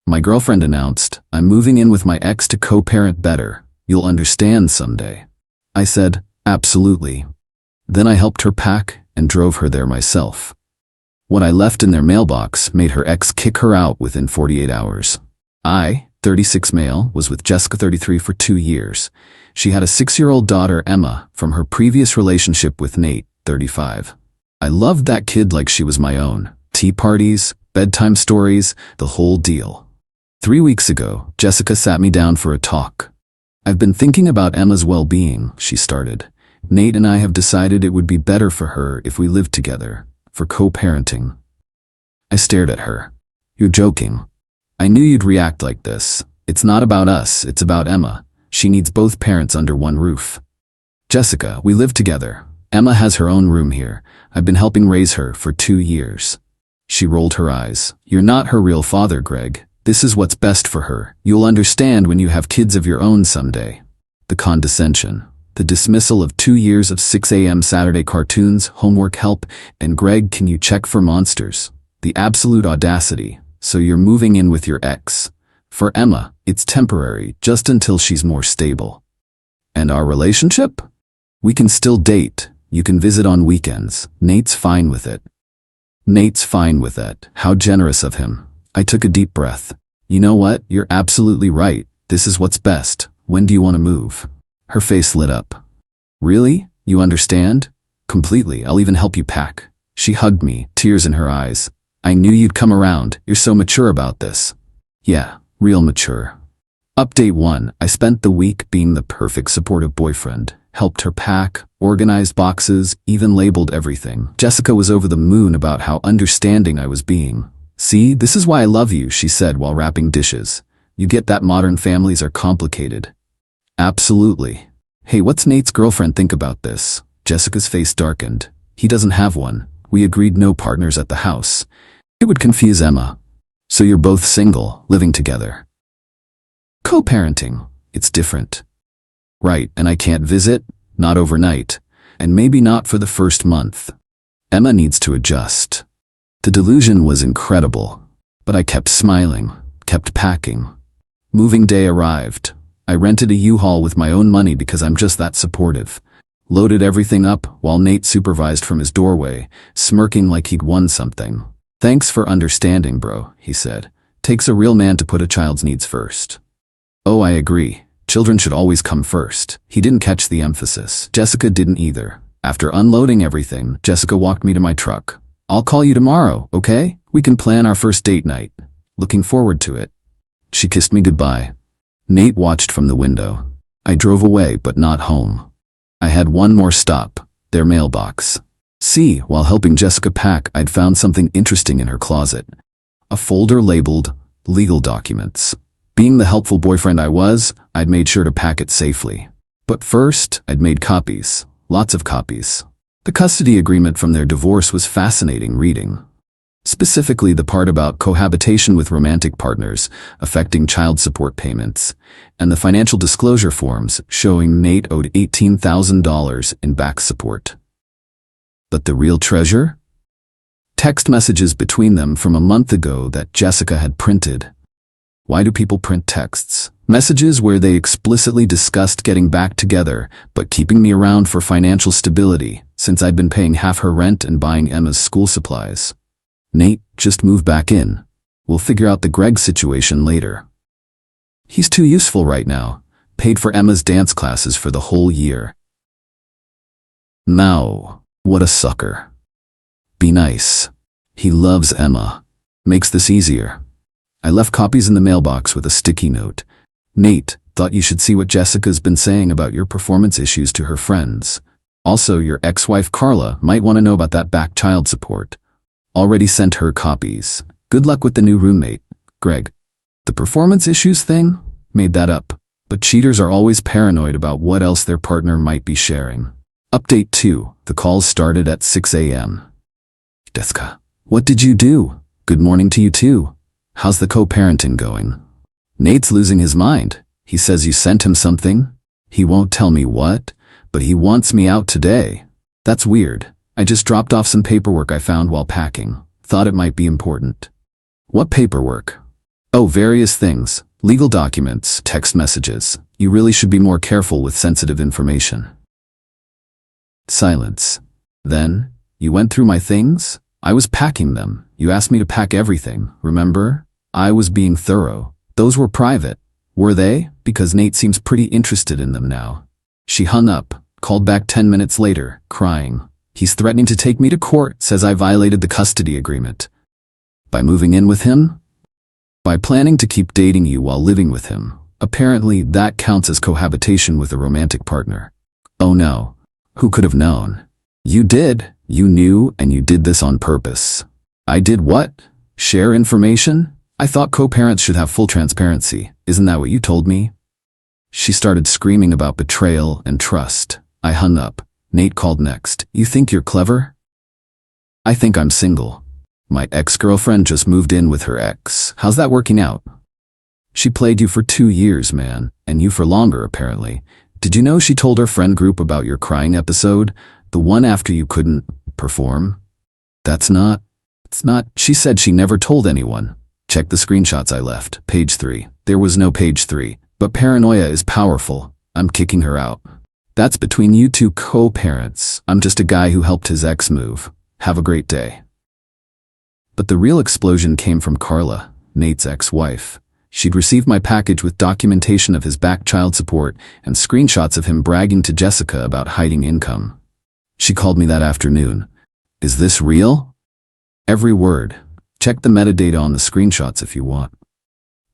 My girlfriend announced, "I'm moving in with my ex to co-parent better. You'll understand someday." I said, "Absolutely." Then I helped her pack and drove her there myself. What I left in their mailbox made her ex kick her out within 48 hours. I, 36 male, was with Jessica, 33, for 2 years. She had a 6-year-old daughter, Emma, from her previous relationship with Nate, 35. I loved that kid like she was my own. Tea parties, bedtime stories, the whole deal. 3 weeks ago, Jessica sat me down for a talk. "I've been thinking about Emma's well-being," she started. "Nate and I have decided it would be better for her if we lived together, for co-parenting." I stared at her. "You're joking." "I knew you'd react like this. It's not about us, it's about Emma. She needs both parents under one roof." "Jessica, we live together. Emma has her own room here. I've been helping raise her for 2 years. She rolled her eyes. "You're not her real father, Greg. This is what's best for her. You'll understand when you have kids of your own someday." The condescension. The dismissal of 2 years of 6 a.m. Saturday cartoons, homework help, and "Greg, can you check for monsters?" The absolute audacity. "So you're moving in with your ex." For Emma, it's temporary, just until she's more stable. "And our relationship? We can still date. You can visit on weekends. Nate's fine with it." "Nate's fine with it. How generous of him." I took a deep breath. "You know what? You're absolutely right. This is what's best. When do you want to move?" Her face lit up. "Really? You understand?" "Completely. I'll even help you pack." She hugged me, tears in her eyes. "I knew you'd come around. You're so mature about this." "Yeah, real mature." Update 1. I spent the week being the perfect supportive boyfriend. Helped her pack, organized boxes, even labeled everything. Jessica was over the moon about how understanding I was being. "See, this is why I love you," she said while wrapping dishes. "You get that modern families are complicated." "Absolutely." "Hey, what's Nate's girlfriend think about this?" Jessica's face darkened. "He doesn't have one. We agreed no partners at the house. It would confuse Emma." "So you're both single, living together?" "Co-parenting. It's different." "Right, and I can't visit? Not overnight. And maybe not for the first month. Emma needs to adjust." The delusion was incredible. But I kept smiling, kept packing. Moving day arrived. I rented a U-Haul with my own money because I'm just that supportive. Loaded everything up while Nate supervised from his doorway, smirking like he'd won something. "Thanks for understanding, bro," he said. "Takes a real man to put a child's needs first." "Oh, I agree. Children should always come first." He didn't catch the emphasis. Jessica didn't either. After unloading everything, Jessica walked me to my truck. "I'll call you tomorrow, okay? We can plan our first date night." "Looking forward to it." She kissed me goodbye. Nate watched from the window. I drove away, but not home. I had one more stop, their mailbox. See, while helping Jessica pack, I'd found something interesting in her closet. A folder labeled legal documents. Being the helpful boyfriend I was, I'd made sure to pack it safely. But first, I'd made copies. Lots of copies. The custody agreement from their divorce was fascinating reading. Specifically the part about cohabitation with romantic partners affecting child support payments, and the financial disclosure forms showing Nate owed $18,000 in back support. But the real treasure? Text messages between them from a month ago that Jessica had printed. Why do people print texts? Messages where they explicitly discussed getting back together, but keeping me around for financial stability, since I'd been paying half her rent and buying Emma's school supplies. "Nate, just move back in. We'll figure out the Greg situation later. He's too useful right now. Paid for Emma's dance classes for the whole year." Now, what a sucker. Be nice. He loves Emma. Makes this easier. I left copies in the mailbox with a sticky note. "Nate, thought you should see what Jessica's been saying about your performance issues to her friends. Also, your ex-wife Carla might want to know about that back child support. Already sent her copies. Good luck with the new roommate, Greg." The performance issues thing? Made that up. But cheaters are always paranoid about what else their partner might be sharing. Update 2. The calls started at 6 a.m. "Jessica, what did you do? Good morning to you too. How's the co-parenting going?" "Nate's losing his mind. He says you sent him something. He won't tell me what, but he wants me out today. That's weird. I just dropped off some paperwork I found while packing. Thought it might be important." "What paperwork?" Oh, various things. Legal documents, text messages. You really should be more careful with sensitive information. Silence. Then, you went through my things? I was packing them. You asked me to pack everything, remember? I was being thorough. Those were private. Were they? Because Nate seems pretty interested in them now. She hung up, called back 10 minutes later, crying. He's threatening to take me to court, says I violated the custody agreement. By moving in with him? By planning to keep dating you while living with him. Apparently, that counts as cohabitation with a romantic partner. Oh no. Who could have known? You did. You knew, and you did this on purpose. I did what? Share information? I thought co-parents should have full transparency. Isn't that what you told me? She started screaming about betrayal and trust. I hung up. Nate called next. You think you're clever? I think I'm single. My ex-girlfriend just moved in with her ex. How's that working out? She played you for 2 years, man, and you for longer, apparently. Did you know she told her friend group about your crying episode? The one after you couldn't perform? It's not. She said she never told anyone. Check the screenshots I left. Page 3. There was no page 3. But paranoia is powerful. I'm kicking her out. That's between you two co-parents. I'm just a guy who helped his ex move. Have a great day. But the real explosion came from Carla, Nate's ex-wife. She'd received my package with documentation of his back child support and screenshots of him bragging to Jessica about hiding income. She called me that afternoon. Is this real? Every word. Check the metadata on the screenshots if you want.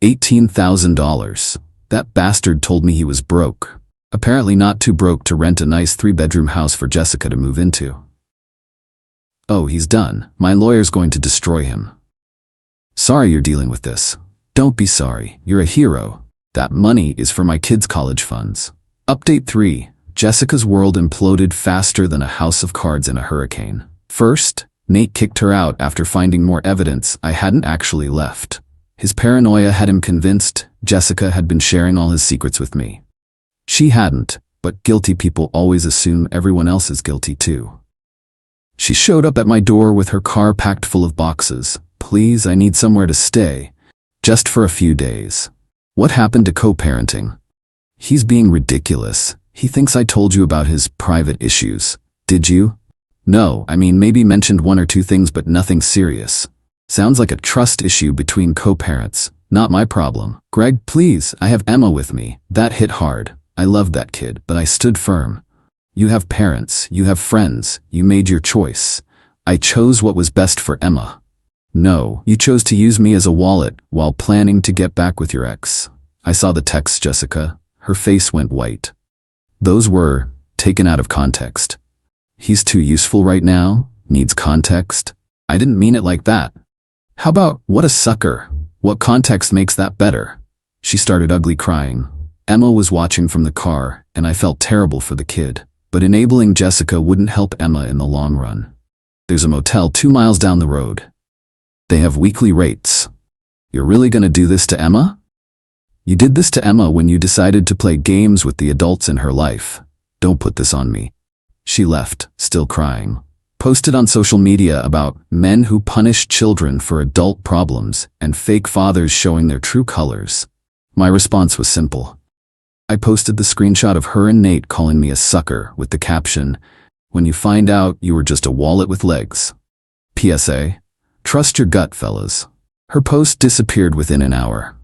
$18,000. That bastard told me he was broke. Apparently not too broke to rent a nice 3-bedroom house for Jessica to move into. Oh, he's done. My lawyer's going to destroy him. Sorry you're dealing with this. Don't be sorry. You're a hero. That money is for my kids' college funds. Update 3. Jessica's world imploded faster than a house of cards in a hurricane. First, Nate kicked her out after finding more evidence I hadn't actually left. His paranoia had him convinced Jessica had been sharing all his secrets with me. She hadn't, but guilty people always assume everyone else is guilty too. She showed up at my door with her car packed full of boxes. Please, I need somewhere to stay. Just for a few days. What happened to co-parenting? He's being ridiculous. He thinks I told you about his private issues. Did you? No, I mean maybe mentioned 1 or 2 things but nothing serious. Sounds like a trust issue between co-parents. Not my problem. Greg, please, I have Emma with me. That hit hard. I loved that kid, but I stood firm. You have parents, you have friends, you made your choice. I chose what was best for Emma. No, you chose to use me as a wallet while planning to get back with your ex. I saw the text, Jessica. Her face went white. Those were taken out of context. He's too useful right now, needs context. I didn't mean it like that. How about, what a sucker? What context makes that better? She started ugly crying. Emma was watching from the car, and I felt terrible for the kid. But enabling Jessica wouldn't help Emma in the long run. There's a motel 2 miles down the road. They have weekly rates. You're really gonna do this to Emma? You did this to Emma when you decided to play games with the adults in her life. Don't put this on me. She left, still crying. Posted on social media about men who punish children for adult problems and fake fathers showing their true colors. My response was simple. I posted the screenshot of her and Nate calling me a sucker with the caption, "When you find out you were just a wallet with legs." PSA. Trust your gut, fellas. Her post disappeared within an hour.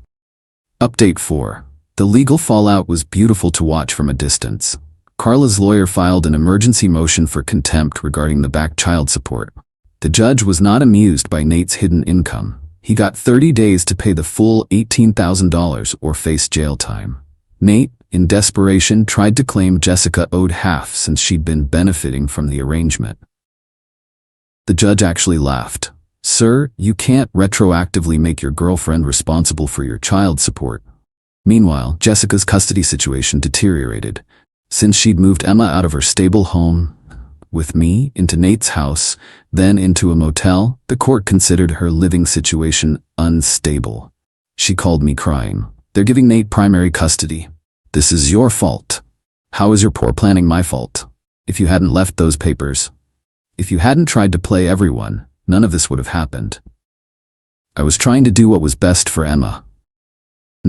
Update 4. The legal fallout was beautiful to watch from a distance. Carla's lawyer filed an emergency motion for contempt regarding the back child support. The judge was not amused by Nate's hidden income. He got 30 days to pay the full $18,000 or face jail time. Nate, in desperation, tried to claim Jessica owed half since she'd been benefiting from the arrangement. The judge actually laughed. Sir, you can't retroactively make your girlfriend responsible for your child support. Meanwhile, Jessica's custody situation deteriorated. Since she'd moved Emma out of her stable home with me into Nate's house, then into a motel, the court considered her living situation unstable. She called me crying. They're giving Nate primary custody. This is your fault. How is your poor planning my fault? If you hadn't left those papers, if you hadn't tried to play everyone, none of this would have happened. I was trying to do what was best for Emma.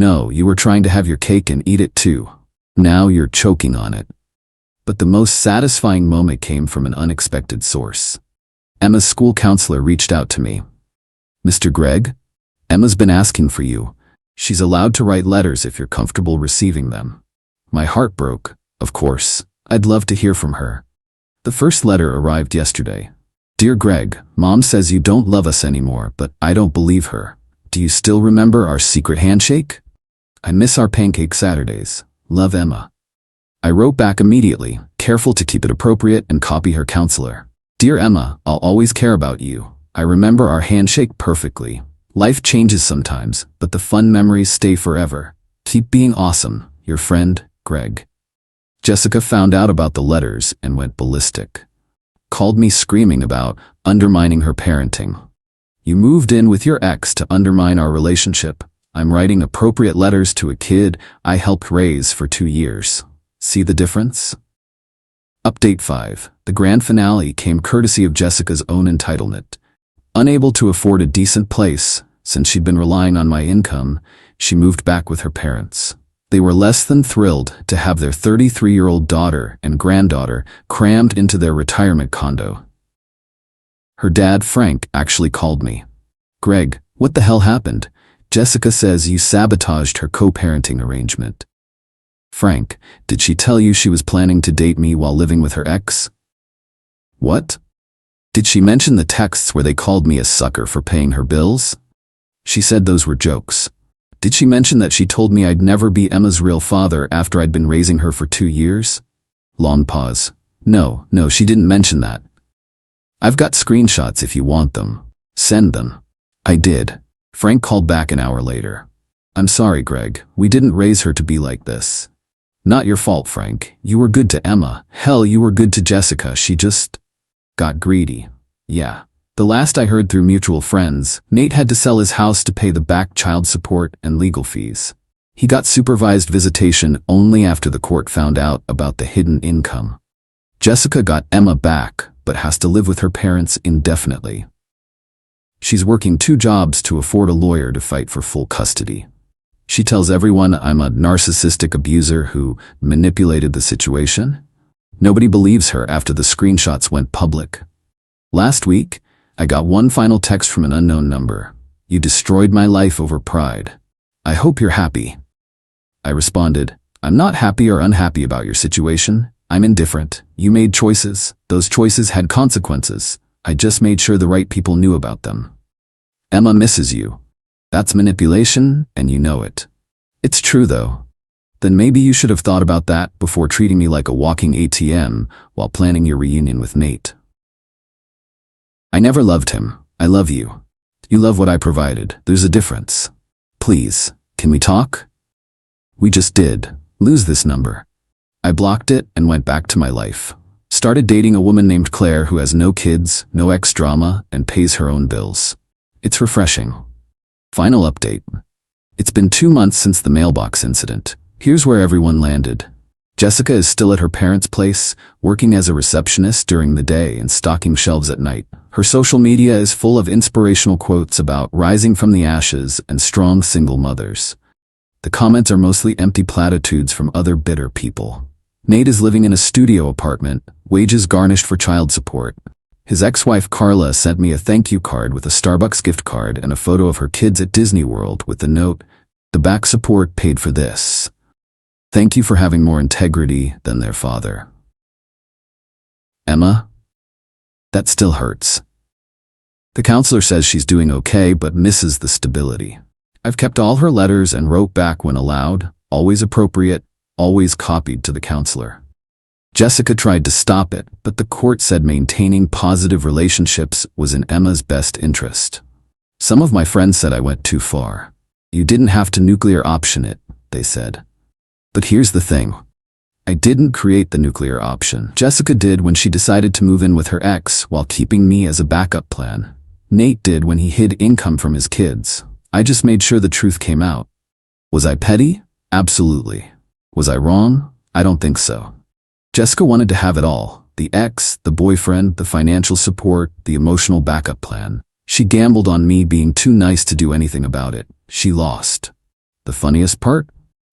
No, you were trying to have your cake and eat it too. Now you're choking on it. But the most satisfying moment came from an unexpected source. Emma's school counselor reached out to me. Mr. Gregg, Emma's been asking for you. She's allowed to write letters if you're comfortable receiving them. My heart broke, of course. I'd love to hear from her. The first letter arrived yesterday. Dear Gregg, Mom says you don't love us anymore, but I don't believe her. Do you still remember our secret handshake? I miss our pancake Saturdays. Love, Emma. I wrote back immediately, careful to keep it appropriate and copy her counselor. Dear Emma, I'll always care about you. I remember our handshake perfectly. Life changes sometimes, but the fun memories stay forever. Keep being awesome. Your friend, Gregg. Jessica found out about the letters and went ballistic. Called me screaming about undermining her parenting. You moved in with your ex to undermine our relationship. I'm writing appropriate letters to a kid I helped raise for 2 years. See the difference? Update 5. The grand finale came courtesy of Jessica's own entitlement. Unable to afford a decent place, since she'd been relying on my income, she moved back with her parents. They were less than thrilled to have their 33-year-old daughter and granddaughter crammed into their retirement condo. Her dad, Frank, actually called me. Gregg, what the hell happened? Jessica says you sabotaged her co-parenting arrangement. Frank, did she tell you she was planning to date me while living with her ex? What? Did she mention the texts where they called me a sucker for paying her bills? She said those were jokes. Did she mention that she told me I'd never be Emma's real father after I'd been raising her for 2 years? Long pause. No, she didn't mention that. I've got screenshots if you want them. Send them. I did. Frank called back an hour later. I'm sorry, Gregg. We didn't raise her to be like this. Not your fault, Frank. You were good to Emma. Hell, you were good to Jessica. She just got greedy. Yeah. The last I heard through mutual friends, Nate had to sell his house to pay the back child support and legal fees. He got supervised visitation only after the court found out about the hidden income. Jessica got Emma back, but has to live with her parents indefinitely. She's working 2 jobs to afford a lawyer to fight for full custody. She tells everyone I'm a narcissistic abuser who manipulated the situation. Nobody believes her after the screenshots went public. Last week, I got one final text from an unknown number. You destroyed my life over pride. I hope you're happy. I responded, I'm not happy or unhappy about your situation. I'm indifferent. You made choices. Those choices had consequences. I just made sure the right people knew about them. Emma misses you. That's manipulation, and you know it. It's true, though. Then maybe you should have thought about that before treating me like a walking ATM while planning your reunion with Nate. I never loved him. I love you. You love what I provided. There's a difference. Please, can we talk? We just did. Lose this number. I blocked it and went back to my life. Started dating a woman named Claire who has no kids, no ex-drama, and pays her own bills. It's refreshing. Final update. It's been 2 months since the Mailbox incident. Here's where everyone landed. Jessica is still at her parents' place, working as a receptionist during the day and stocking shelves at night. Her social media is full of inspirational quotes about rising from the ashes and strong single mothers. The comments are mostly empty platitudes from other bitter people. Nate is living in a studio apartment, wages garnished for child support. His ex-wife Carla sent me a thank you card with a Starbucks gift card and a photo of her kids at Disney World with the note, "The back support paid for this. Thank you for having more integrity than their father." Emma? That still hurts. The counselor says she's doing okay but misses the stability. I've kept all her letters and wrote back when allowed, always appropriate, always copied to the counselor. Jessica tried to stop it, but the court said maintaining positive relationships was in Emma's best interest. Some of my friends said I went too far. You didn't have to nuclear option it, they said. But here's the thing. I didn't create the nuclear option. Jessica did when she decided to move in with her ex while keeping me as a backup plan. Nate did when he hid income from his kids. I just made sure the truth came out. Was I petty? Absolutely. Was I wrong? I don't think so. Jessica wanted to have it all. The ex, the boyfriend, the financial support, the emotional backup plan. She gambled on me being too nice to do anything about it. She lost. The funniest part?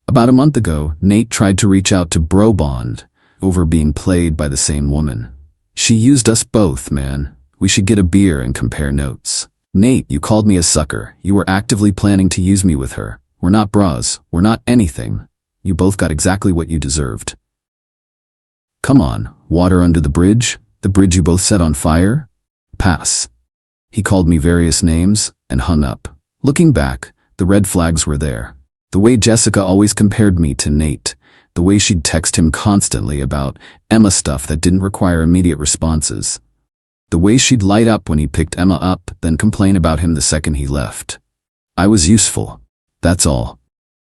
About a month ago, Nate tried to reach out to Bro Bond over being played by the same woman. She used us both, man. We should get a beer and compare notes. Nate, you called me a sucker. You were actively planning to use me with her. We're not bras. We're not anything. You both got exactly what you deserved. Come on, water under the bridge you both set on fire? Pass. He called me various names and hung up. Looking back, the red flags were there. The way Jessica always compared me to Nate. The way she'd text him constantly about Emma stuff that didn't require immediate responses. The way she'd light up when he picked Emma up, then complain about him the second he left. I was useful. That's all.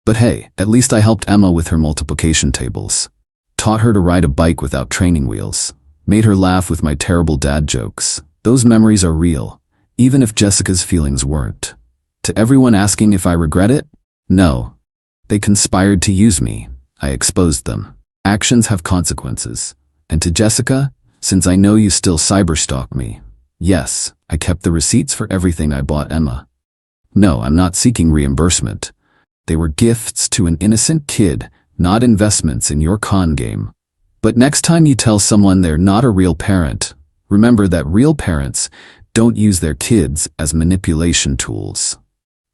But hey, at least I helped Emma with her multiplication tables. Taught her to ride a bike without training wheels. Made her laugh with my terrible dad jokes. Those memories are real, even if Jessica's feelings weren't. To everyone asking if I regret it? No. They conspired to use me. I exposed them. Actions have consequences. And to Jessica, since I know you still cyberstalk me, yes, I kept the receipts for everything I bought Emma. No, I'm not seeking reimbursement. They were gifts to an innocent kid, not investments in your con game. But next time you tell someone they're not a real parent, remember that real parents don't use their kids as manipulation tools.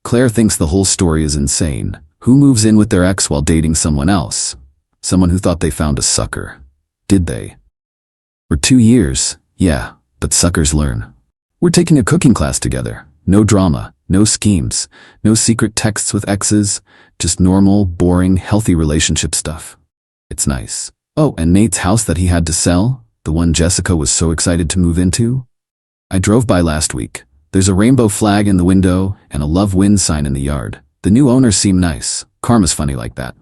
Claire thinks the whole story is insane. Who moves in with their ex while dating someone else? Someone who thought they found a sucker. Did they? For 2 years, yeah, but suckers learn. We're taking a cooking class together. No drama, no schemes, no secret texts with exes, just normal, boring, healthy relationship stuff. It's nice. Oh, and Nate's house that he had to sell, the one Jessica was so excited to move into? I drove by last week. There's a rainbow flag in the window and a love wins sign in the yard. The new owners seem nice. Karma's funny like that.